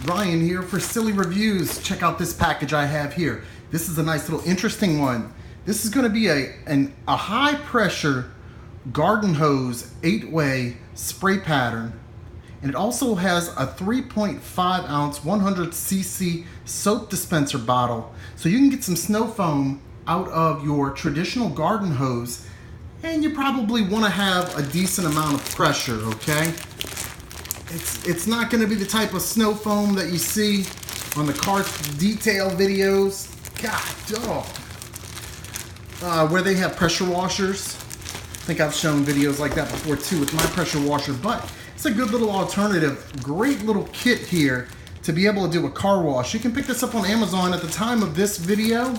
Ryan here for Silly Reviews. Check out this package I have here. This is a nice little interesting one. This is going to be a high pressure garden hose 8-way spray pattern. And it also has a 3.5 ounce 100 cc soap dispenser bottle. So you can get some snow foam out of your traditional garden hose, and you probably want to have a decent amount of pressure, okay? It's not going to be the type of snow foam that you see on the car detail videos. God, where they have pressure washers. I think I've shown videos like that before too with my pressure washer, but it's a good little alternative. Great little kit here to be able to do a car wash. You can pick this up on Amazon. At the time of this video,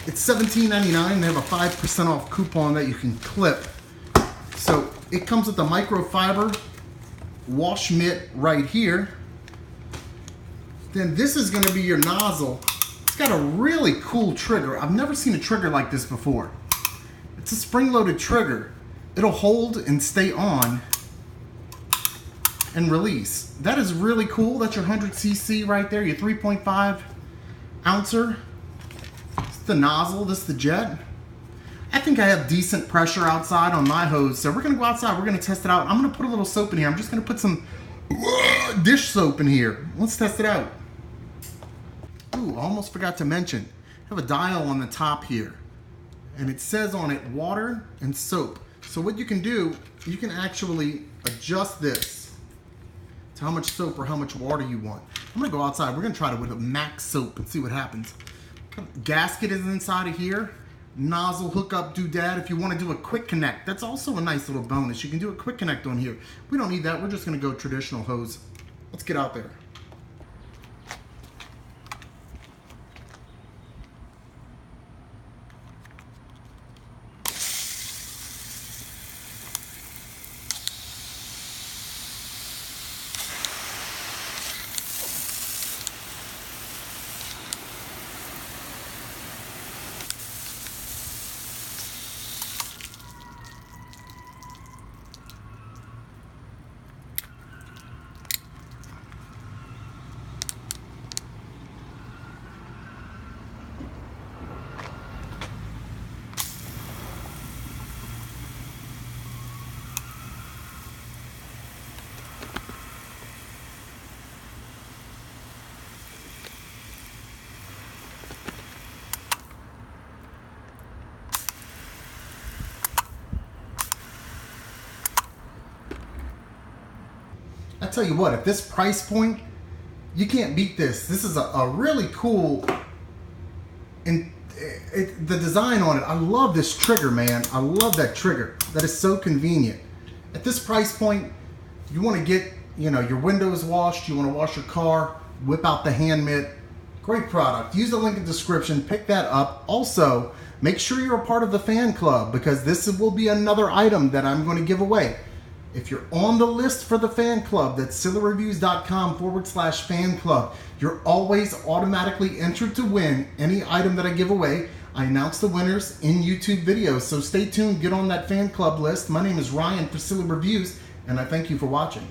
it's $17.99. They have a 5% off coupon that you can clip. So it comes with the microfiber wash mitt right here. Then this is going to be your nozzle. It's got a really cool trigger. I've never seen a trigger like this before. It's a spring-loaded trigger. It'll hold and stay on and release. That is really cool. That's your 100 cc right there, your 3.5 ouncer. It's the nozzle, this is the jet. I think I have decent pressure outside on my hose, so we're gonna go outside, we're gonna test it out. I'm gonna put a little soap in here. I'm just gonna put some dish soap in here. Let's test it out. Ooh, I almost forgot to mention, I have a dial on the top here, and it says on it water and soap. So what you can do, you can actually adjust this to how much soap or how much water you want. I'm gonna go outside, we're gonna try it with a max soap and see what happens. Gasket is inside of here. Nozzle hookup doodad if you want to do a quick connect. That's also a nice little bonus. You can do a quick connect on here. We don't need that. We're just going to go traditional hose. Let's get out there. I tell you what, at this price point, you can't beat this. This is a really cool, and the design on it, I love this trigger, man. I love that trigger. That is so convenient. At this price point, you want to get, your windows washed, you want to wash your car, whip out the hand mitt. Great product. Use the link in the description, pick that up. Also, make sure you're a part of the fan club, because this will be another item that I'm going to give away. If you're on the list for the fan club, that's sillyreviews.com/fan club, you're always automatically entered to win any item that I give away. I announce the winners in YouTube videos, so stay tuned, get on that fan club list. My name is Ryan for Silly Reviews, and I thank you for watching.